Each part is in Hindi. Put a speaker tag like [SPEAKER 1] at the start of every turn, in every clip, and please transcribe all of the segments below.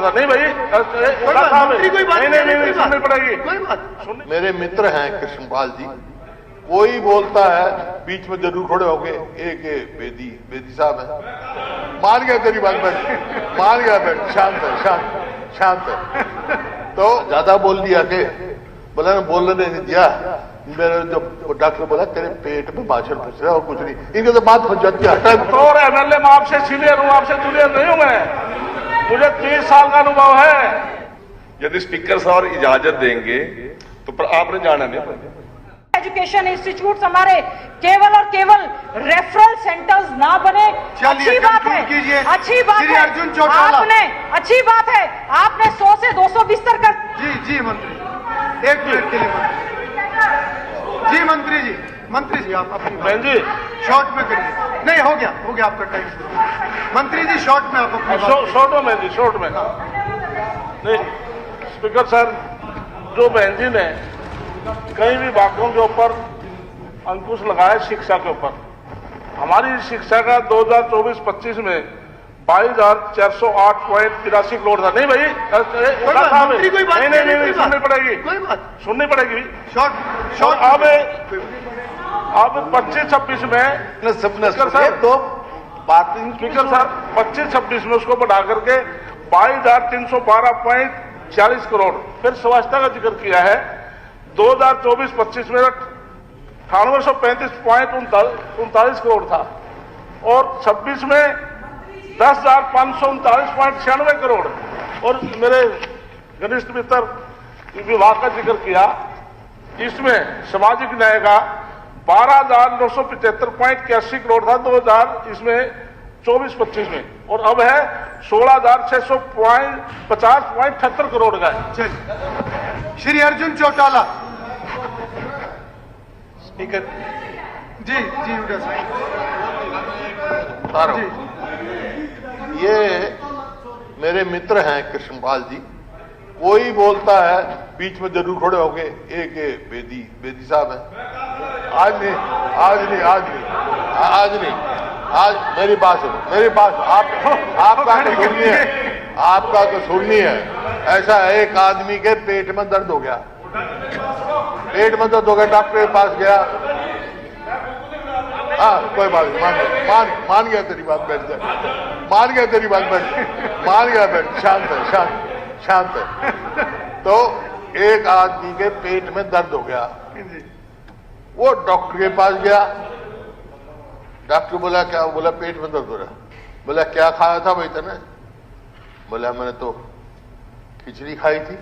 [SPEAKER 1] नहीं भाई, नहीं सुननी पड़ेगी।
[SPEAKER 2] मेरे मित्र हैं कृष्णपाल जी, कोई बोलता है बीच में जरूर खड़े हो गए। एक बेदी साहब है, मान गया तेरी बात, बैठ मान गया, बैठ शांत है, शांत है। तो ज्यादा बोल दिया के बोला ना, बोलने नहीं दिया। मेरे जो डॉक्टर बोला तेरे पेट में भाषण फंस रहा है और कुछ नहीं, इनके तो बात फंस जाती है।
[SPEAKER 1] तो एमएलए में आपसे सीनियर हूँ, आपसे जूनियर नहीं हूँ मैं, मुझे 30 साल का अनुभव है।
[SPEAKER 3] यदि स्पीकर साहब इजाजत देंगे तो पर आपने जाना नहीं।
[SPEAKER 4] एजुकेशन इंस्टीट्यूट हमारे केवल और केवल रेफरल सेंटर्स ना बने, अच्छी बात है, अच्छी बात है। आपने अच्छी बात है, आपने 100 से 200 बिस्तर कर।
[SPEAKER 5] जी मंत्री, एक मिनट के लिए जी मंत्री जी आप अपनी
[SPEAKER 1] बहन जी
[SPEAKER 5] शॉर्ट में करिए। नहीं, हो गया आपका टाइम शुरू। मंत्री जी शॉर्ट में आप अपनी
[SPEAKER 1] शॉर्ट में बहन जी, शॉर्ट में नहीं। स्पीकर सर, जो बहन जी ने कई भी बातों के ऊपर अंकुश लगाया शिक्षा के ऊपर, हमारी शिक्षा का 2024-25 में 22,408.83 करोड़ था। नहीं भाई, नहीं सुननी पड़ेगी।
[SPEAKER 5] शॉर्ट
[SPEAKER 1] अब 25-26 में
[SPEAKER 2] तो बात
[SPEAKER 1] स्पीकर साहब 25-26 में उसको बढ़ा करके 22,312.40 करोड़। फिर स्वास्थ्य का जिक्र किया है 2024-25 में 9835.39 करोड़ था, और 26 में 10,539.96 करोड़। और मेरे घनिष्ठ मित्र विभाग का जिक्र किया, इसमें सामाजिक न्याय का 12,975.81 करोड़ था 2024-25 में, और अब है 16,650.78 करोड़ का है।
[SPEAKER 5] श्री अर्जुन चौटाला स्पीकर जी
[SPEAKER 2] ये मेरे मित्र हैं कृष्णपाल जी, कोई बोलता है बीच में जरूर खड़े हो गए। एक बेदी साहब है, आज मेरी बात आपका तो सुननी है। ऐसा एक आदमी के पेट में दर्द हो गया, डॉक्टर के पास गया। हाँ कोई बात नहीं, मान गया तेरी बात, बैठ जाए, मान गया, बैठ शांत है। तो एक आदमी के पेट में दर्द हो गया, वो डॉक्टर के पास गया। डॉक्टर बोला क्या? बोला पेट में दर्द हो रहा। बोला क्या खाया था भाई तने? बोला मैंने तो खिचड़ी खाई थी।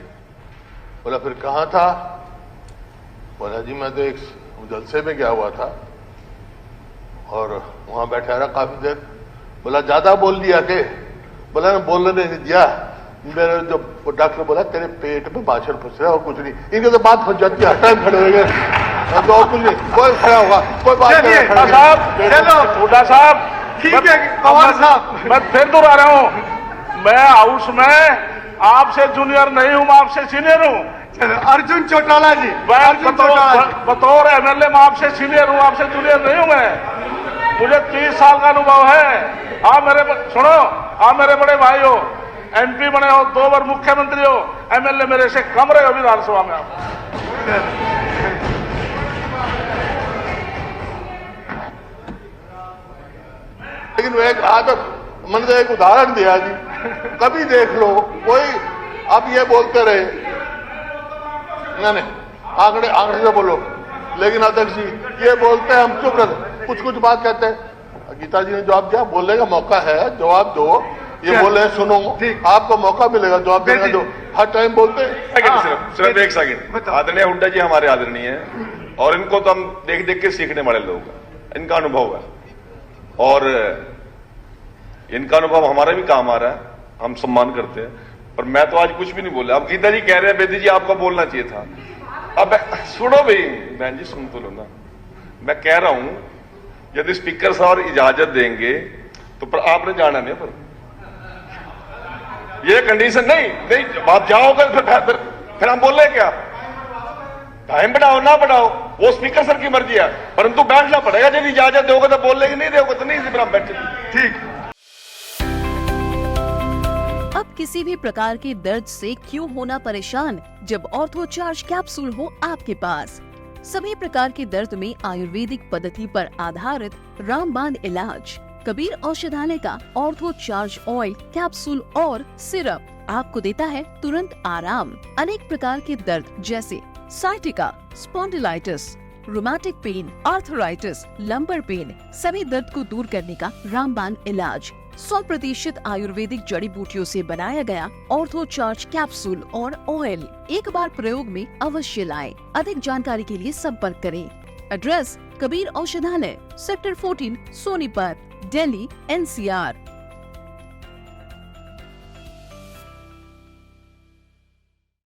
[SPEAKER 2] बोला फिर कहाँ था? बोला जी मैं तो एक जलसे में गया हुआ था और वहां बैठा रहा काफी देर। बोला ज्यादा बोल दिया के? बोला ना, बोलने नहीं दिया। मेरे जो डॉक्टर बोला तेरे पेट में भाषण फंस रहा है और कुछ नहीं, इनके तो बात फंस जाती है। टाइम खड़े हो गए तो और कुछ नहीं, कोई खड़ा होगा, कोई बात नहीं।
[SPEAKER 1] हुड्डा साहब,
[SPEAKER 5] ठीक है पवार साहब,
[SPEAKER 1] मैं फिर दोहरा रहा हूँ, मैं हाउस में आपसे जूनियर नहीं हूँ, मैं आपसे सीनियर हूँ।
[SPEAKER 5] अर्जुन चौटाला जी,
[SPEAKER 1] बतौर एमएलए में आपसे सीनियर हूँ, आपसे जूनियर नहीं हूँ मैं, मुझे 30 साल का अनुभव है। आप मेरे बड़े भाई हो, एमपी बने हो, 2 बार मुख्यमंत्री हो, एमएलए मेरे से कम रहे हो विधानसभा में आप।
[SPEAKER 2] लेकिन वो एक आदत, मैंने तो एक उदाहरण दिया जी, कभी देख लो कोई अब ये बोलते रहे, नहीं आंकड़े से बोलो, लेकिन अध्यक्ष जी ये बोलते हैं हम चुप रहते, कुछ बात कहते हैं। गीता जी ने जवाब दिया, बोलने का मौका है, जवाब दो। ये बोले सुनो, आपको मौका मिलेगा जवाब देने का, हर टाइम बोलते हैं।
[SPEAKER 3] सिर्फ एक सेकंड, आदरणीय हुड्डा जी हमारे आदरणीय हैं, और इनको तो हम देख के सीखने वाले लोग हैं, इनका अनुभव है और इनका अनुभव हमारा भी काम आ रहा है, हम सम्मान करते हैं। पर मैं तो आज कुछ भी नहीं बोला। अब गीता जी कह रहे हैं बेदी जी आपको बोलना चाहिए था। अब सुनो भाई, बहन जी सुन तो लो ना, मैं कह रहा हूं यदि स्पीकर साहब इजाजत देंगे तो पर आपने जाना नहीं। पर ये कंडीशन नहीं आप जाओगे फिर हम बोल रहे क्या? टाइम बढ़ाओ ना बढ़ाओ वो स्पीकर सर की मर्जी है, परंतु बैठना पड़ेगा। यदि इजाजत दोगे तो बोल लेंगे, नहीं दोगे तो नहीं, फिर हम बैठे।
[SPEAKER 5] ठीक।
[SPEAKER 6] किसी भी प्रकार के दर्द से क्यों होना परेशान जब ऑर्थो चार्ज कैप्सूल हो आपके पास। सभी प्रकार के दर्द में आयुर्वेदिक पद्धति पर आधारित रामबाण इलाज। कबीर औषधालय का ऑर्थो चार्ज ऑयल कैप्सूल और सिरप आपको देता है तुरंत आराम। अनेक प्रकार के दर्द जैसे sciatica, spondylitis, rheumatic pain, arthritis, lumbar pain, सभी दर्द को दूर करने का रामबाण इलाज 100% आयुर्वेदिक जड़ी बूटियों से बनाया गया ऑर्थो चार्ज कैप्सूल और ऑयल एक बार प्रयोग में अवश्य लाएं। अधिक जानकारी के लिए संपर्क करें। एड्रेस कबीर औषधालय, सेक्टर 14, सोनीपत, दिल्ली, NCR।